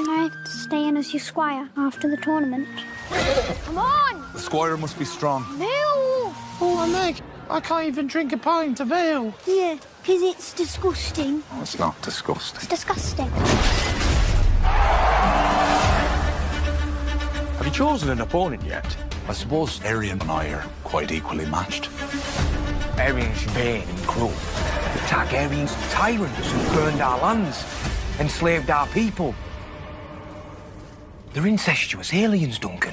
don't I have to stay in as your squire after the tournament? Come on! The squire must be strong. Move! Oh, Meg, I can't even drink a pint of ale. Yeah, because it's disgusting. Oh, it's not disgusting. It's disgusting. Have you chosen an opponent yet? I suppose Aerion and I are quite equally matched. Aerian's vain and cruel. The Targaryens are tyrants who burned our lands, enslaved our people. They're incestuous aliens, Duncan.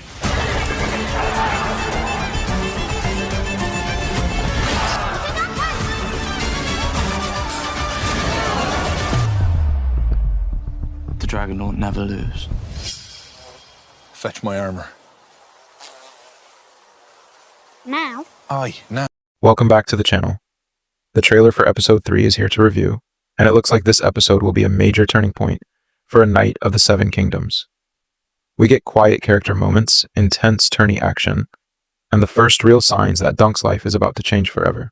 The dragon don't never lose. Fetch my armor. Now? Aye, now. Welcome back to the channel. The trailer for episode 3 is here to review, and it looks like this episode will be a major turning point for a Knight of the Seven Kingdoms. We get quiet character moments, intense tourney action, and the first real signs that Dunk's life is about to change forever.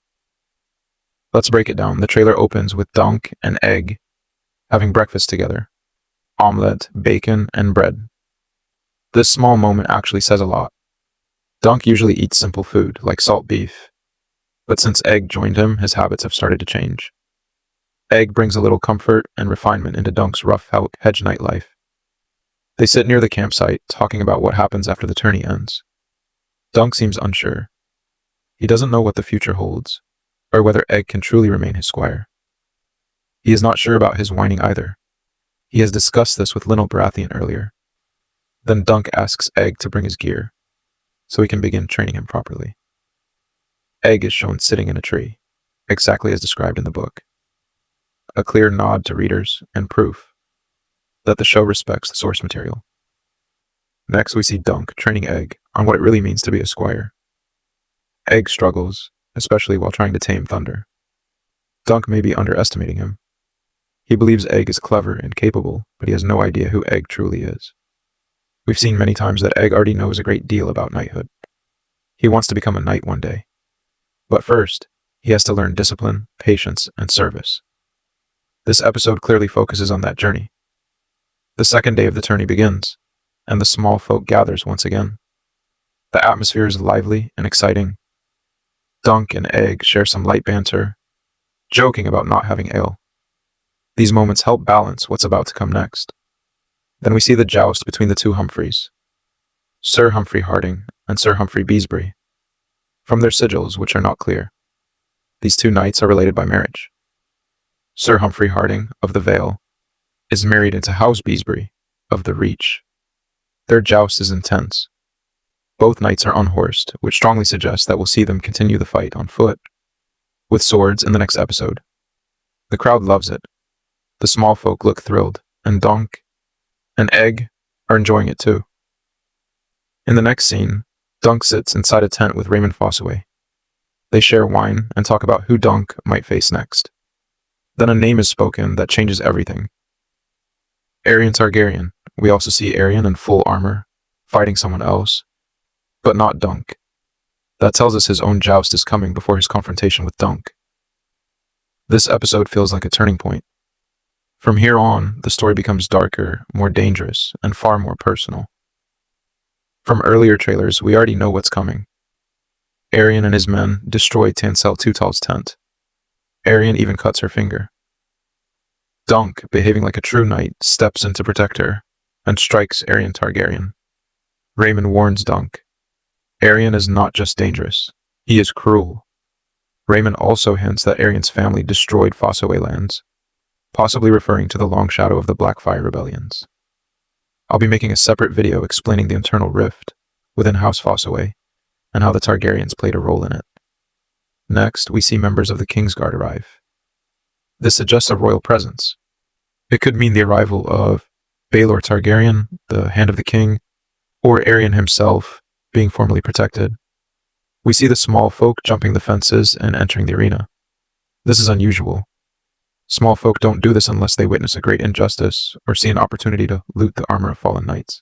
Let's break it down. The trailer opens with Dunk and Egg having breakfast together. Omelette, bacon, and bread. This small moment actually says a lot. Dunk usually eats simple food, like salt beef, but since Egg joined him, his habits have started to change. Egg brings a little comfort and refinement into Dunk's rough hedge knight life. They sit near the campsite, talking about what happens after the tourney ends. Dunk seems unsure. He doesn't know what the future holds, or whether Egg can truly remain his squire. He is not sure about his whining either. He has discussed this with Lynel Baratheon earlier. Then Dunk asks Egg to bring his gear, so he can begin training him properly. Egg is shown sitting in a tree, exactly as described in the book. A clear nod to readers and proof that the show respects the source material. Next, we see Dunk training Egg on what it really means to be a squire. Egg struggles, especially while trying to tame Thunder. Dunk may be underestimating him. He believes Egg is clever and capable, but he has no idea who Egg truly is. We've seen many times that Egg already knows a great deal about knighthood. He wants to become a knight one day. But first, he has to learn discipline, patience, and service. This episode clearly focuses on that journey. The second day of the tourney begins, and the small folk gathers once again. The atmosphere is lively and exciting. Dunk and Egg share some light banter, joking about not having ale. These moments help balance what's about to come next. Then we see the joust between the two Humphreys, Sir Humphrey Harding and Sir Humphrey Beesbury. From their sigils, which are not clear, these two knights are related by marriage. Sir Humphrey Harding, of the Vale, is married into House Beesbury, of the Reach. Their joust is intense. Both knights are unhorsed, which strongly suggests that we'll see them continue the fight on foot, with swords in the next episode. The crowd loves it. The small folk look thrilled, and Dunk and Egg are enjoying it too. In the next scene, Dunk sits inside a tent with Raymond Fossaway. They share wine and talk about who Dunk might face next. Then a name is spoken that changes everything. Aerion Targaryen. We also see Aerion in full armor, fighting someone else, but not Dunk. That tells us his own joust is coming before his confrontation with Dunk. This episode feels like a turning point. From here on, the story becomes darker, more dangerous, and far more personal. From earlier trailers, we already know what's coming. Aerion and his men destroy Tansel Tutal's tent. Aerion even cuts her finger. Dunk, behaving like a true knight, steps in to protect her, and strikes Aerion Targaryen. Raymond warns Dunk. Aerion is not just dangerous, he is cruel. Raymond also hints that Aerion's family destroyed Fossaway lands, possibly referring to the long shadow of the Blackfire rebellions. I'll be making a separate video explaining the internal rift within House Fossaway and how the Targaryens played a role in it. Next, we see members of the Kingsguard arrive. This suggests a royal presence. It could mean the arrival of Baelor Targaryen, the Hand of the King, or Aerion himself being formally protected. We see the small folk jumping the fences and entering the arena. This is unusual. Small folk don't do this unless they witness a great injustice or see an opportunity to loot the armor of fallen knights.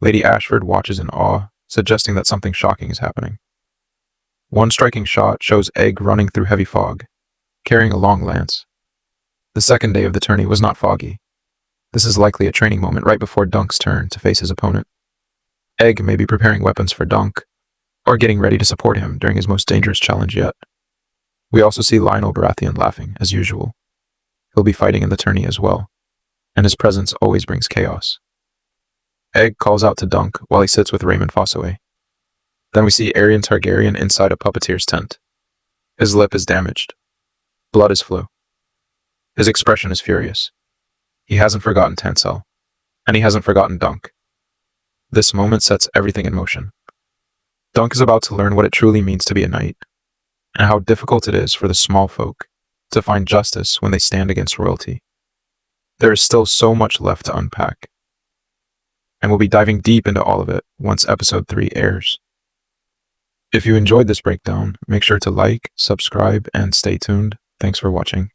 Lady Ashford watches in awe, suggesting that something shocking is happening. One striking shot shows Egg running through heavy fog, carrying a long lance. The second day of the tourney was not foggy. This is likely a training moment right before Dunk's turn to face his opponent. Egg may be preparing weapons for Dunk, or getting ready to support him during his most dangerous challenge yet. We also see Lionel Baratheon laughing, as usual. He'll be fighting in the tourney as well, and his presence always brings chaos. Egg calls out to Dunk while he sits with Raymond Fossaway. Then we see Aerion Targaryen inside a puppeteer's tent. His lip is damaged. Blood is flew. His expression is furious. He hasn't forgotten Tansel, and he hasn't forgotten Dunk. This moment sets everything in motion. Dunk is about to learn what it truly means to be a knight, and how difficult it is for the small folk to find justice when they stand against royalty. There is still so much left to unpack, and we'll be diving deep into all of it once episode 3 airs. If you enjoyed this breakdown, make sure to like, subscribe, and stay tuned. Thanks for watching.